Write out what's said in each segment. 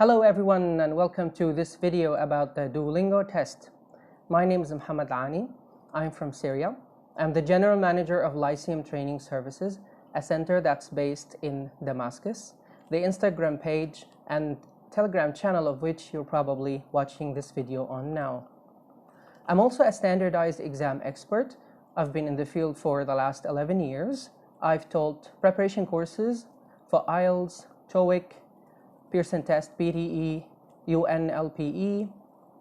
Hello everyone and welcome to this video about the Duolingo test. My name is Mohammed Ani. I'm from Syria. I'm the General Manager of Lyceum Training Services, a center that's based in Damascus, the Instagram page and Telegram channel of which you're probably watching this video on now. I'm also a standardized exam expert. I've been in the field for the last 11 years. I've taught preparation courses for IELTS, TOEIC, Pearson test, PTE, UNLPE,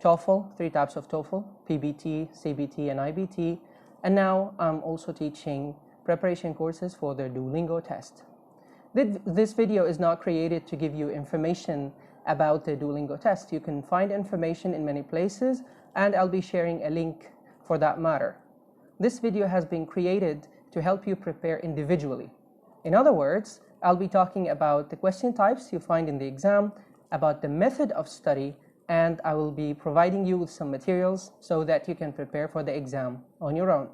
TOEFL, 3 types of TOEFL, PBT, CBT, and IBT. And now I'm also teaching preparation courses for the Duolingo test. This video is not created to give you information about the Duolingo test. You can find information in many places, and I'll be sharing a link for that matter. This video has been created to help you prepare individually. In other words, I'll be talking about the question types you find in the exam, about the method of study, and I will be providing you with some materials so that you can prepare for the exam on your own.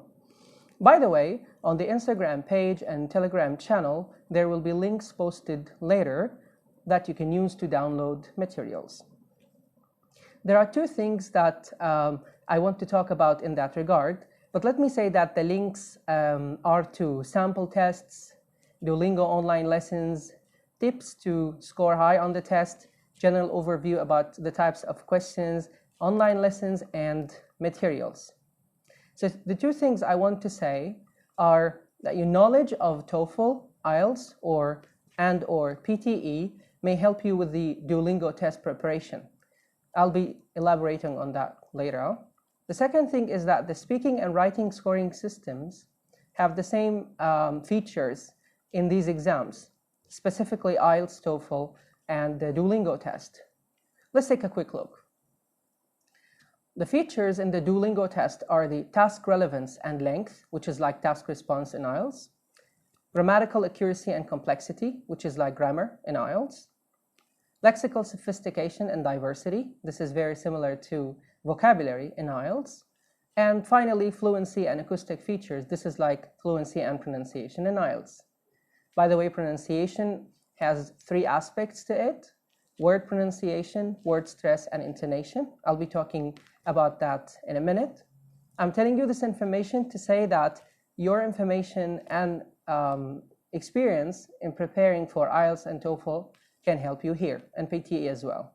By the way, on the Instagram page and Telegram channel, there will be links posted later that you can use to download materials. There are 2 things that I want to talk about in that regard, but let me say that the links are to sample tests, Duolingo online lessons, tips to score high on the test, general overview about the types of questions, online lessons, and materials. So the 2 things I want to say are that your knowledge of TOEFL, IELTS, or PTE may help you with the Duolingo test preparation. I'll be elaborating on that later on. The second thing is that the speaking and writing scoring systems have the same features in these exams, specifically IELTS, TOEFL, and the Duolingo test. Let's take a quick look. The features in the Duolingo test are the task relevance and length, which is like task response in IELTS, grammatical accuracy and complexity, which is like grammar in IELTS, lexical sophistication and diversity, this is very similar to vocabulary in IELTS, and finally fluency and acoustic features, this is like fluency and pronunciation in IELTS. By the way, pronunciation has 3 aspects to it: word pronunciation, word stress, and intonation. I'll be talking about that in a minute. I'm telling you this information to say that your information and experience in preparing for IELTS and TOEFL can help you here, and PTE as well.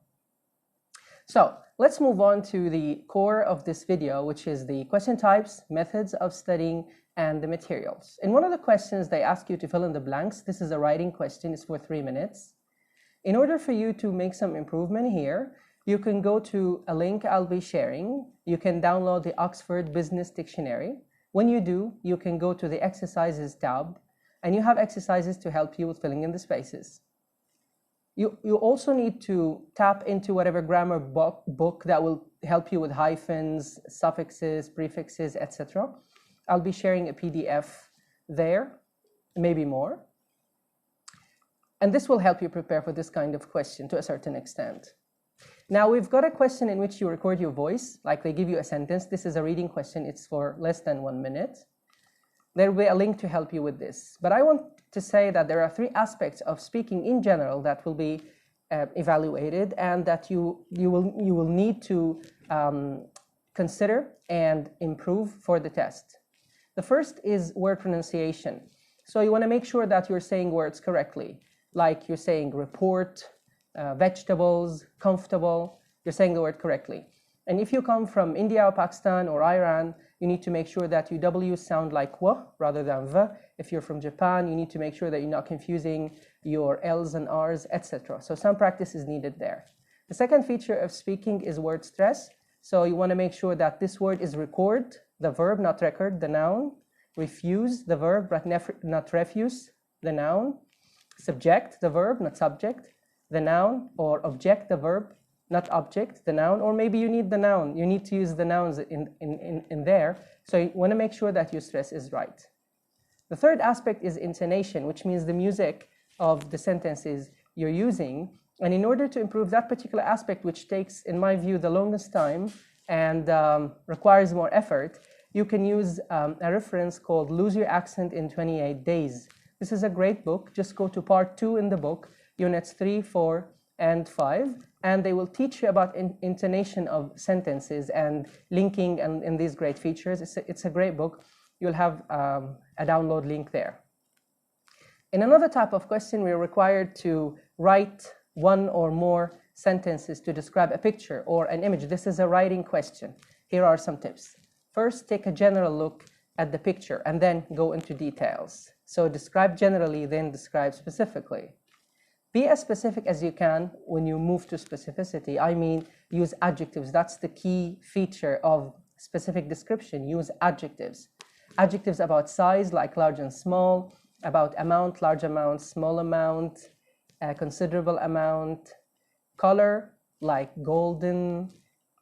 So let's move on to the core of this video, which is the question types, methods of studying, and the materials. In one of the questions, they ask you to fill in the blanks. This is a writing question. It's for 3 minutes. In order for you to make some improvement here, you can go to a link I'll be sharing. You can download the Oxford Business Dictionary. When you do, you can go to the Exercises tab, and you have exercises to help you with filling in the spaces. You also need to tap into whatever grammar book that will help you with hyphens, suffixes, prefixes, etc. I'll be sharing a PDF there, maybe more. And this will help you prepare for this kind of question to a certain extent. Now we've got a question in which you record your voice, like they give you a sentence. This is a reading question. It's for less than 1 minute. There will be a link to help you with this. But I want to say that there are 3 aspects of speaking in general that will be evaluated and that you will need to consider and improve for the test. The first is word pronunciation. So you want to make sure that you're saying words correctly, like you're saying report, vegetables, comfortable, you're saying the word correctly. And if you come from India or Pakistan or Iran, you need to make sure that your W's sound like W rather than V. If you're from Japan, you need to make sure that you're not confusing your L's and R's, etc. So some practice is needed there. The second feature of speaking is word stress. So you want to make sure that this word is record, the verb, not record, the noun. Refuse, the verb, but not refuse, the noun. Subject, the verb, not subject, the noun. Or object, the verb, not object, the noun. Or maybe you need the noun. You need to use the nouns in there. So you want to make sure that your stress is right. The third aspect is intonation, which means the music of the sentences you're using. And in order to improve that particular aspect, which takes, in my view, the longest time and requires more effort, you can use a reference called Lose Your Accent in 28 Days. This is a great book. Just go to part 2 in the book, units 3, 4, and 5, and they will teach you about intonation of sentences and linking and these great features. It's a great book. You'll have a download link there. In another type of question, we're required to write one or more sentences to describe a picture or an image. This is a writing question. Here are some tips. First, take a general look at the picture and then go into details. So describe generally, then describe specifically. Be as specific as you can when you move to specificity. I mean, use adjectives. That's the key feature of specific description. Use adjectives. Adjectives about size, like large and small, about amount, large amount, small amount, considerable amount, color, like golden,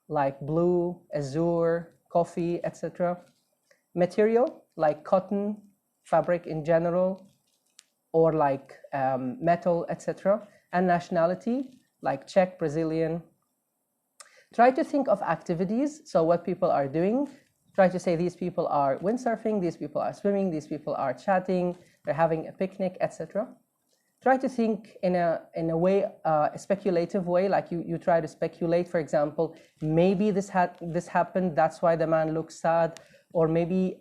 like blue, azure, coffee, etc. Material, like cotton, fabric in general, or like metal, etc. And nationality, like Czech, Brazilian. Try to think of activities, so what people are doing. Try to say these people are windsurfing, these people are swimming, these people are chatting, they're having a picnic, etc. Try to think in a way, a speculative way, like you try to speculate. For example, maybe this happened, that's why the man looks sad, or maybe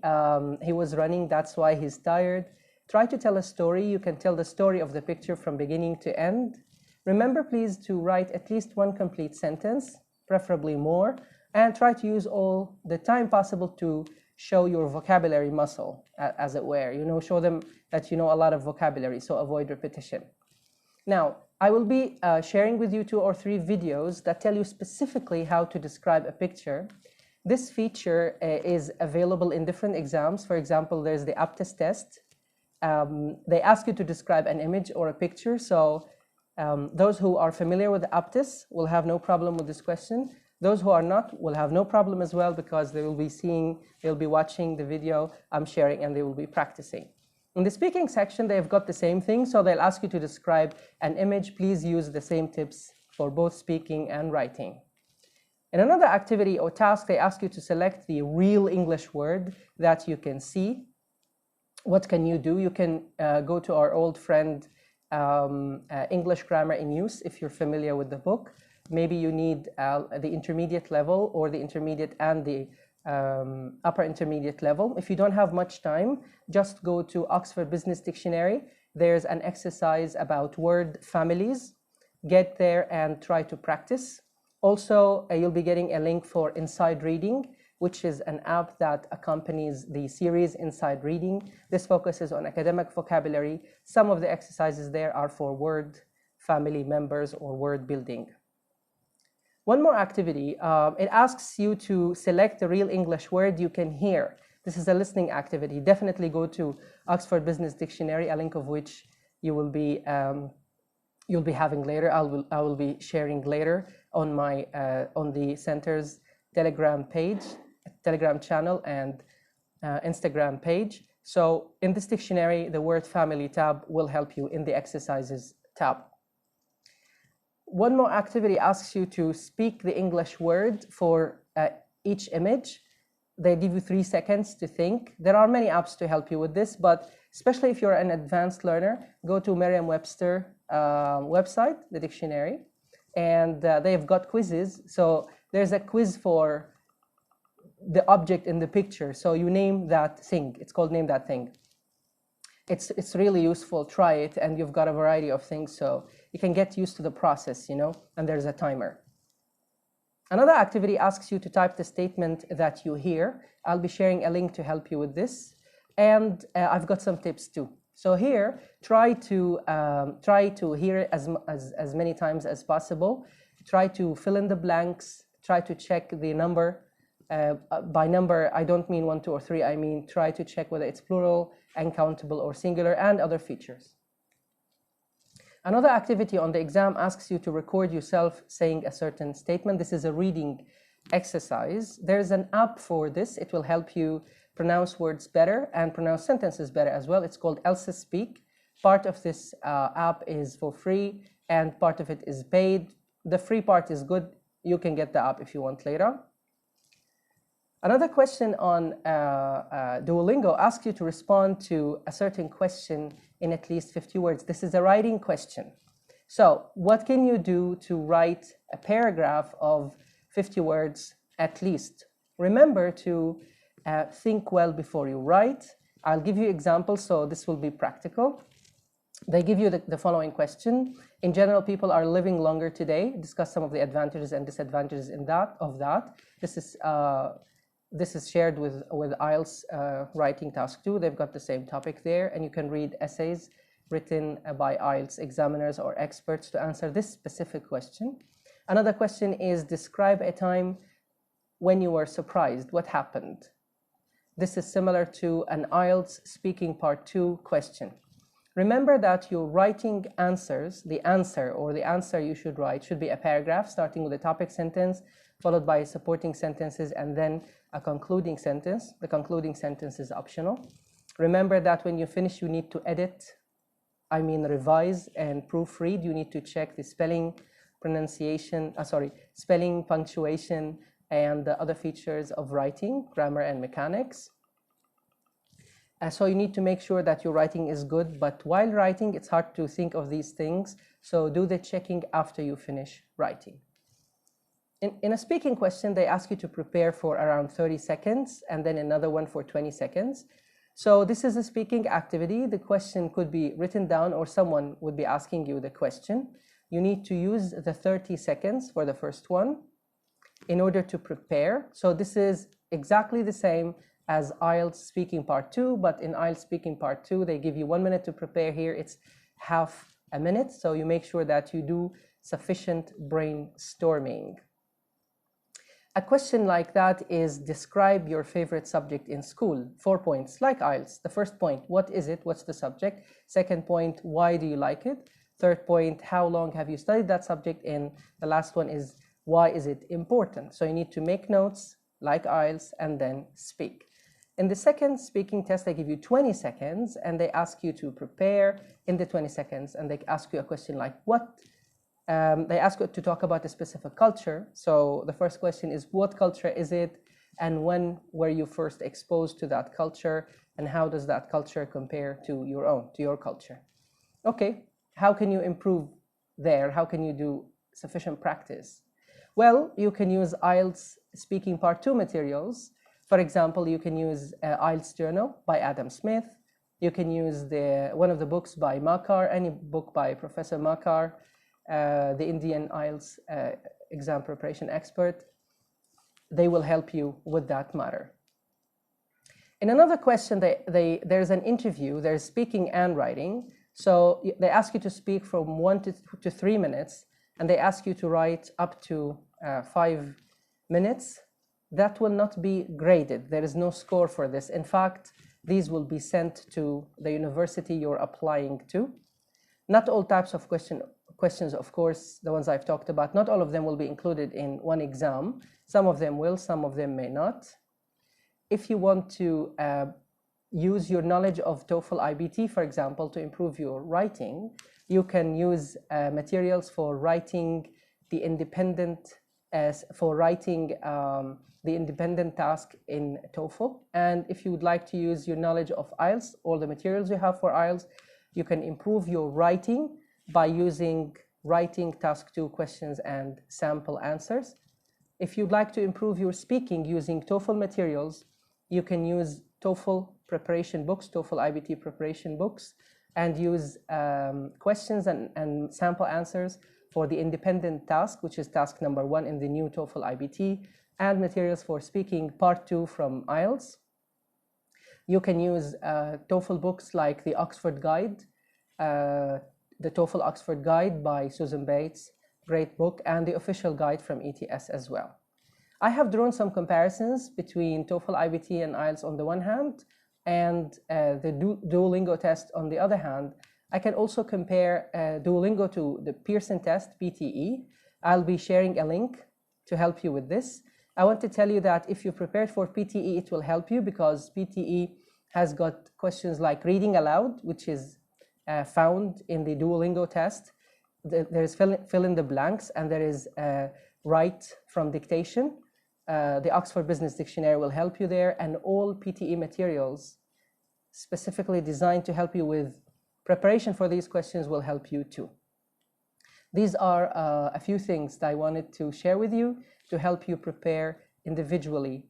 he was running, that's why he's tired. Try to tell a story. You can tell the story of the picture from beginning to end. Remember, please, to write at least one complete sentence, preferably more, and try to use all the time possible to show your vocabulary muscle, as it were. Show them that you know a lot of vocabulary, so avoid repetition. Now, I will be sharing with you 2 or 3 videos that tell you specifically how to describe a picture. This feature is available in different exams. For example, there's the aptitude test. They ask you to describe an image or a picture. So those who are familiar with the aptitude will have no problem with this question. Those who are not will have no problem as well, because they'll be watching the video I'm sharing and they will be practicing. In the speaking section, they've got the same thing. So they'll ask you to describe an image. Please use the same tips for both speaking and writing. In another activity or task, they ask you to select the real English word that you can see. What can you do? You can go to our old friend, English Grammar in Use, if you're familiar with the book. Maybe you need the intermediate level, or the intermediate and the upper intermediate level. If you don't have much time, just go to Oxford Business Dictionary. There's an exercise about word families. Get there and try to practice. Also, you'll be getting a link for Inside Reading, which is an app that accompanies the series Inside Reading. This focuses on academic vocabulary. Some of the exercises there are for word family members or word building. One more activity, it asks you to select the real English word you can hear. This is a listening activity. Definitely go to Oxford Business Dictionary, a link of which you'll be having later. I will be sharing later on my on the center's Telegram page, Telegram channel, and Instagram page. So in this dictionary, the word family tab will help you in the exercises tab. One more activity asks you to speak the English word for each image. They give you 3 seconds to think. There are many apps to help you with this, but especially if you're an advanced learner, go to Merriam-Webster website, the dictionary, and they've got quizzes. So there's a quiz for the object in the picture. So you name that thing. It's called Name That Thing. It's really useful. Try it, and you've got a variety of things, so you can get used to the process, and there's a timer. Another activity asks you to type the statement that you hear. I'll be sharing a link to help you with this, and I've got some tips too. So here, try to hear it as many times as possible. Try to fill in the blanks. Try to check the number. By number, I don't mean 1, 2, or 3. I mean try to check whether it's plural, uncountable, or singular, and other features. Another activity on the exam asks you to record yourself saying a certain statement. This is a reading exercise. There's an app for this. It will help you pronounce words better and pronounce sentences better as well. It's called Elsa Speak. Part of this app is for free, and part of it is paid. The free part is good. You can get the app if you want later. Another question on Duolingo asks you to respond to a certain question in at least 50 words. This is a writing question. So what can you do to write a paragraph of 50 words at least? Remember to think well before you write. I'll give you examples, so this will be practical. They give you the following question. In general, people are living longer today. Discuss some of the advantages and disadvantages of that. This is shared with IELTS writing task 2. They've got the same topic there, and you can read essays written by IELTS examiners or experts to answer this specific question. Another question is, describe a time when you were surprised. What happened? This is similar to an IELTS speaking part 2 question. Remember that your writing answers, the answer you should write should be a paragraph starting with a topic sentence, followed by supporting sentences, and then a concluding sentence. The concluding sentence is optional. Remember that when you finish, you need to revise and proofread. You need to check the spelling, spelling, punctuation, and the other features of writing, grammar and mechanics. So you need to make sure that your writing is good, but while writing, it's hard to think of these things. So do the checking after you finish writing. In a speaking question, they ask you to prepare for around 30 seconds and then another one for 20 seconds. So this is a speaking activity. The question could be written down or someone would be asking you the question. You need to use the 30 seconds for the first one in order to prepare. So this is exactly the same as IELTS speaking part 2, but in IELTS speaking part 2, they give you 1 minute to prepare. Here it's half a minute, so you make sure that you do sufficient brainstorming. A question like that is, describe your favorite subject in school. 4 points, like IELTS. The first point, what is it? What's the subject? Second point, why do you like it? Third point, how long have you studied that subject? And the last one is, why is it important? So you need to make notes, like IELTS, and then speak. In the second speaking test, they give you 20 seconds, and they ask you to prepare in the 20 seconds, and they ask you a question like, they ask you to talk about a specific culture. So the first question is, what culture is it, and when were you first exposed to that culture, and how does that culture compare to your culture? Okay, how can you improve there? How can you do sufficient practice? Well, you can use IELTS speaking part 2 materials. For example, you can use IELTS Journal by Adam Smith. You can use one of the books by Makar, any book by Professor Makar, the Indian IELTS exam preparation expert. They will help you with that matter. In another question, there's an interview, there's speaking and writing. So they ask you to speak from 1 to 3 minutes, and they ask you to write up to 5 minutes. That will not be graded. There is no score for this. In fact, these will be sent to the university you're applying to. Not all types of questions, of course, the ones I've talked about, not all of them will be included in one exam. Some of them will, some of them may not. If you want to use your knowledge of TOEFL IBT, for example, to improve your writing, you can use materials for writing the independent task in TOEFL. And if you would like to use your knowledge of IELTS, all the materials you have for IELTS, you can improve your writing by using writing task 2 questions and sample answers. If you'd like to improve your speaking using TOEFL materials, you can use TOEFL preparation books, TOEFL IBT preparation books, and use questions and sample answers for the independent task, which is task number 1 in the new TOEFL IBT, and materials for speaking part 2 from IELTS. You can use TOEFL books like the Oxford Guide, the TOEFL Oxford Guide by Susan Bates, great book, and the official guide from ETS as well. I have drawn some comparisons between TOEFL IBT and IELTS on the one hand, and the Duolingo test on the other hand. I can also compare Duolingo to the Pearson test, PTE. I'll be sharing a link to help you with this. I want to tell you that if you prepared for PTE, it will help you because PTE has got questions like reading aloud, which is found in the Duolingo test. There is fill in the blanks, and there is write from dictation. The Oxford Business Dictionary will help you there, and all PTE materials specifically designed to help you with preparation for these questions will help you too. These are a few things that I wanted to share with you to help you prepare individually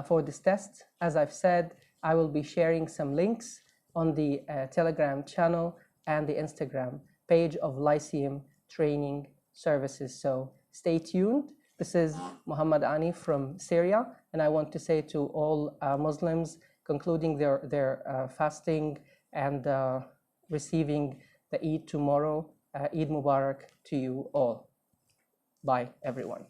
for this test. As I've said, I will be sharing some links on the Telegram channel and the Instagram page of Lyceum Training Services. So stay tuned. This is Mohammed Ani from Syria, and I want to say to all Muslims concluding their fasting and receiving the Eid tomorrow, Eid Mubarak to you all. Bye, everyone.